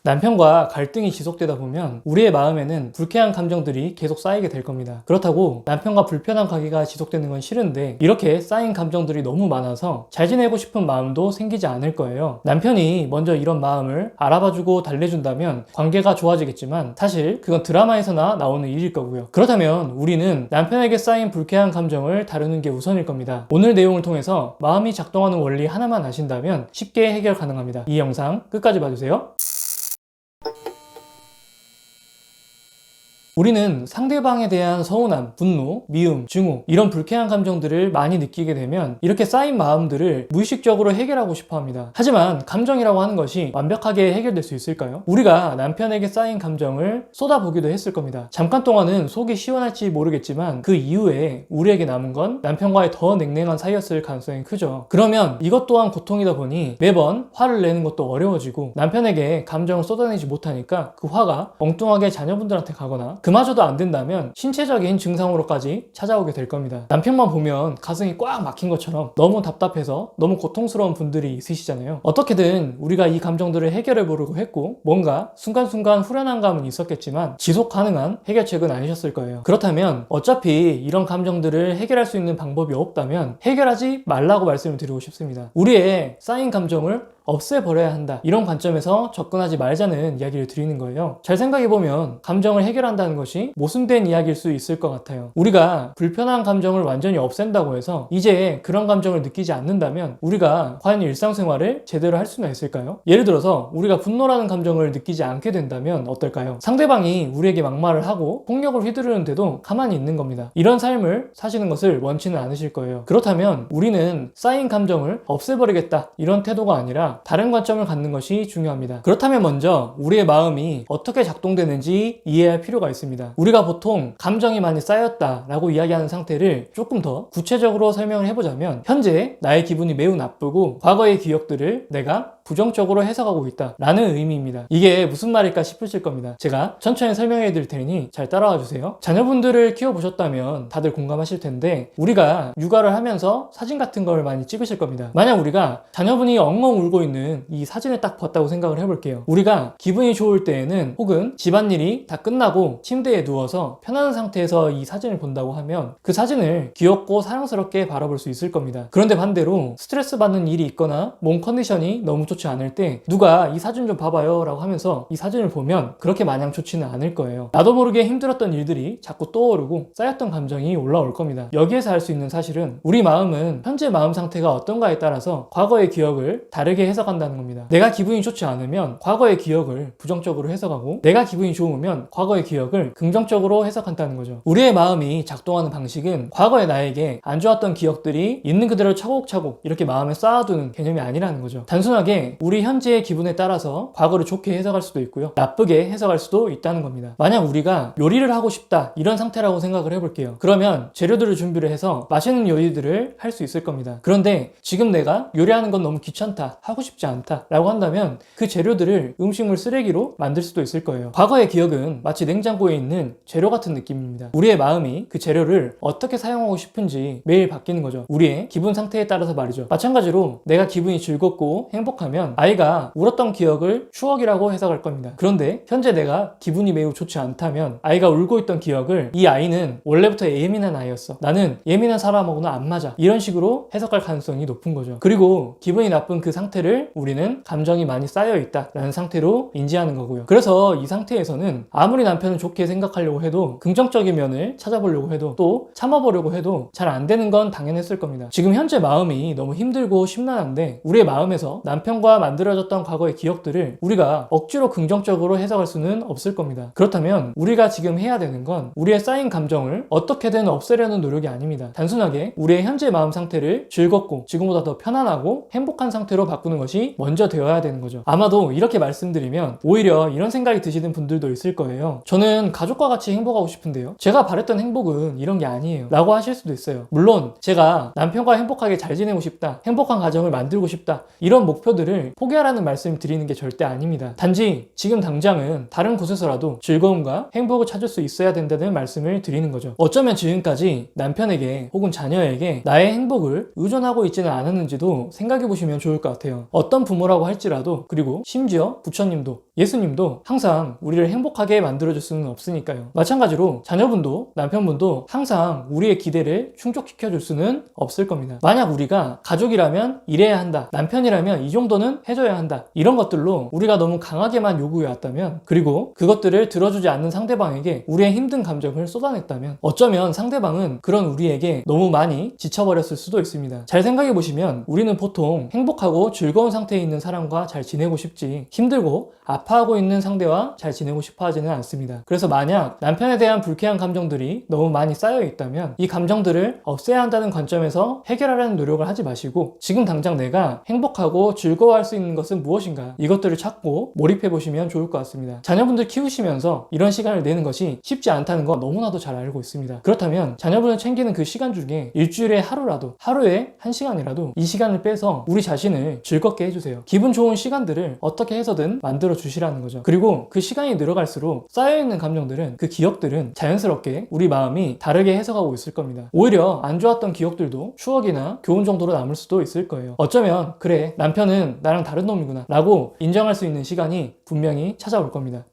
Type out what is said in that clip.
남편과 갈등이 지속되다 보면 우리의 마음에는 불쾌한 감정들이 계속 쌓이게 될 겁니다. 그렇다고 남편과 불편한 관계가 지속되는 건 싫은데 이렇게 쌓인 감정들이 너무 많아서 잘 지내고 싶은 마음도 생기지 않을 거예요. 남편이 먼저 이런 마음을 알아봐주고 달래준다면 관계가 좋아지겠지만 사실 그건 드라마에서나 나오는 일일 거고요. 그렇다면 우리는 남편에게 쌓인 불쾌한 감정을 다루는 게 우선일 겁니다. 오늘 내용을 통해서 마음이 작동하는 원리 하나만 아신다면 쉽게 해결 가능합니다. 이 영상 끝까지 봐주세요. 우리는 상대방에 대한 서운함, 분노, 미움, 증오 이런 불쾌한 감정들을 많이 느끼게 되면 이렇게 쌓인 마음들을 무의식적으로 해결하고 싶어 합니다. 하지만 감정이라고 하는 것이 완벽하게 해결될 수 있을까요? 우리가 남편에게 쌓인 감정을 쏟아보기도 했을 겁니다. 잠깐 동안은 속이 시원할지 모르겠지만 그 이후에 우리에게 남은 건 남편과의 더 냉랭한 사이였을 가능성이 크죠. 그러면 이것 또한 고통이다 보니 매번 화를 내는 것도 어려워지고 남편에게 감정을 쏟아내지 못하니까 그 화가 엉뚱하게 자녀분들한테 가거나 그마저도 안 된다면 신체적인 증상으로까지 찾아오게 될 겁니다. 남편만 보면 가슴이 꽉 막힌 것처럼 너무 답답해서 너무 고통스러운 분들이 있으시잖아요. 어떻게든 우리가 이 감정들을 해결해 보려고 했고 뭔가 순간순간 후련한 감은 있었겠지만 지속 가능한 해결책은 아니셨을 거예요. 그렇다면 어차피 이런 감정들을 해결할 수 있는 방법이 없다면 해결하지 말라고 말씀을 드리고 싶습니다. 우리의 쌓인 감정을 없애버려야 한다. 이런 관점에서 접근하지 말자는 이야기를 드리는 거예요. 잘 생각해보면 감정을 해결한다는 것이 모순된 이야기일 수 있을 것 같아요. 우리가 불편한 감정을 완전히 없앤다고 해서 이제 그런 감정을 느끼지 않는다면 우리가 과연 일상생활을 제대로 할 수는 있을까요? 예를 들어서 우리가 분노라는 감정을 느끼지 않게 된다면 어떨까요? 상대방이 우리에게 막말을 하고 폭력을 휘두르는데도 가만히 있는 겁니다. 이런 삶을 사시는 것을 원치는 않으실 거예요. 그렇다면 우리는 쌓인 감정을 없애버리겠다 이런 태도가 아니라 다른 관점을 갖는 것이 중요합니다. 그렇다면 먼저 우리의 마음이 어떻게 작동되는지 이해할 필요가 있습니다. 우리가 보통 감정이 많이 쌓였다라고 이야기하는 상태를 조금 더 구체적으로 설명을 해보자면 현재 나의 기분이 매우 나쁘고 과거의 기억들을 내가 부정적으로 해석하고 있다라는 의미입니다. 이게 무슨 말일까 싶으실 겁니다. 제가 천천히 설명해 드릴 테니 잘 따라와 주세요. 자녀분들을 키워보셨다면 다들 공감하실 텐데 우리가 육아를 하면서 사진 같은 걸 많이 찍으실 겁니다. 만약 우리가 자녀분이 엉엉 울고 있는 이 사진을 딱 봤다고 생각을 해볼게요. 우리가 기분이 좋을 때에는 혹은 집안일이 다 끝나고 침대에 누워서 편안한 상태에서 이 사진을 본다고 하면 그 사진을 귀엽고 사랑스럽게 바라볼 수 있을 겁니다. 그런데 반대로 스트레스 받는 일이 있거나 몸 컨디션이 너무 좋지 않을 때 누가 이 사진 좀 봐봐요 라고 하면서 이 사진을 보면 그렇게 마냥 좋지는 않을 거예요. 나도 모르게 힘들었던 일들이 자꾸 떠오르고 쌓였던 감정이 올라올 겁니다. 여기에서 알 수 있는 사실은 우리 마음은 현재 마음 상태가 어떤가에 따라서 과거의 기억을 다르게 해석한다는 겁니다. 내가 기분이 좋지 않으면 과거의 기억을 부정적으로 해석하고 내가 기분이 좋으면 과거의 기억을 긍정적으로 해석한다는 거죠. 우리의 마음이 작동하는 방식은 과거의 나에게 안 좋았던 기억들이 있는 그대로 차곡차곡 이렇게 마음에 쌓아두는 개념이 아니라는 거죠. 단순하게 우리 현재의 기분에 따라서 과거를 좋게 해석할 수도 있고요. 나쁘게 해석할 수도 있다는 겁니다. 만약 우리가 요리를 하고 싶다 이런 상태라고 생각을 해볼게요. 그러면 재료들을 준비를 해서 맛있는 요리들을 할 수 있을 겁니다. 그런데 지금 내가 요리하는 건 너무 귀찮다 하고 싶지 않다 라고 한다면 그 재료들을 음식물 쓰레기로 만들 수도 있을 거예요. 과거의 기억은 마치 냉장고에 있는 재료 같은 느낌입니다. 우리의 마음이 그 재료를 어떻게 사용하고 싶은지 매일 바뀌는 거죠. 우리의 기분 상태에 따라서 말이죠. 마찬가지로 내가 기분이 즐겁고 행복하면 아이가 울었던 기억을 추억이라고 해석할 겁니다. 그런데 현재 내가 기분이 매우 좋지 않다면 아이가 울고 있던 기억을 이 아이는 원래부터 예민한 아이였어. 나는 예민한 사람하고는 안 맞아. 이런 식으로 해석할 가능성이 높은 거죠. 그리고 기분이 나쁜 그 상태를 우리는 감정이 많이 쌓여 있다라는 상태로 인지하는 거고요. 그래서 이 상태에서는 아무리 남편을 좋게 생각하려고 해도 긍정적인 면을 찾아보려고 해도 또 참아보려고 해도 잘 안 되는 건 당연했을 겁니다. 지금 현재 마음이 너무 힘들고 심란한데 우리의 마음에서 남편과 만들어졌던 과거의 기억들을 우리가 억지로 긍정적으로 해석할 수는 없을 겁니다. 그렇다면 우리가 지금 해야 되는 건 우리의 쌓인 감정을 어떻게든 없애려는 노력이 아닙니다. 단순하게 우리의 현재 마음 상태를 즐겁고 지금보다 더 편안하고 행복한 상태로 바꾸는 것이 먼저 되어야 되는 거죠. 아마도 이렇게 말씀드리면 오히려 이런 생각이 드시는 분들도 있을 거예요. 저는 가족과 같이 행복하고 싶은데요. 제가 바랬던 행복은 이런 게 아니에요. 라고 하실 수도 있어요. 물론 제가 남편과 행복하게 잘 지내고 싶다, 행복한 가정을 만들고 싶다 이런 목표들은 감정들을 포기하라는 말씀을 드리는 게 절대 아닙니다. 단지 지금 당장은 다른 곳에서라도 즐거움과 행복을 찾을 수 있어야 된다는 말씀을 드리는 거죠. 어쩌면 지금까지 남편에게 혹은 자녀에게 나의 행복을 의존하고 있지는 않았는지도 생각해 보시면 좋을 것 같아요. 어떤 부모라고 할지라도, 그리고 심지어 부처님도, 예수님도 항상 우리를 행복하게 만들어줄 수는 없으니까요. 마찬가지로 자녀분도 남편분도 항상 우리의 기대를 충족시켜줄 수는 없을 겁니다. 만약 우리가 가족이라면 이래야 한다, 남편이라면 이 정도는 해줘야 한다, 이런 것들로 우리가 너무 강하게만 요구해왔다면, 그리고 그것들을 들어주지 않는 상대방에게 우리의 힘든 감정을 쏟아냈다면, 어쩌면 상대방은 그런 우리에게 너무 많이 지쳐버렸을 수도 있습니다. 잘 생각해보시면 우리는 보통 행복하고 즐거운 상태에 있는 사람과 잘 지내고 싶지, 힘들고 아파하고 있는 상대와 잘 지내고 싶어 하지는 않습니다. 그래서 만약 남편에 대한 불쾌한 감정들이 너무 많이 쌓여 있다면 이 감정들을 없애야 한다는 관점에서 해결하려는 노력을 하지 마시고, 지금 당장 내가 행복하고 즐거워할 수 있는 것은 무엇인가, 이것들을 찾고 몰입해 보시면 좋을 것 같습니다. 자녀분들 키우시면서 이런 시간을 내는 것이 쉽지 않다는 거 너무나도 잘 알고 있습니다. 그렇다면 자녀분을 챙기는 그 시간 중에 일주일에 하루라도, 하루에 1시간이라도 이 시간을 빼서 우리 자신을 즐겁게 해주세요. 기분 좋은 시간들을 어떻게 해서든 만들어 주시라는 거죠. 그리고 그 시간이 늘어갈수록 쌓여있는 감정들은, 그 기억들은 자연스럽게 우리 마음이 다르게 해석하고 있을 겁니다. 오히려 안 좋았던 기억들도 추억이나 교훈 정도로 남을 수도 있을 거예요. 어쩌면 그래, 남편은 나랑 다른 놈이구나 라고 인정할 수 있는 시간이 분명히 찾아올 겁니다.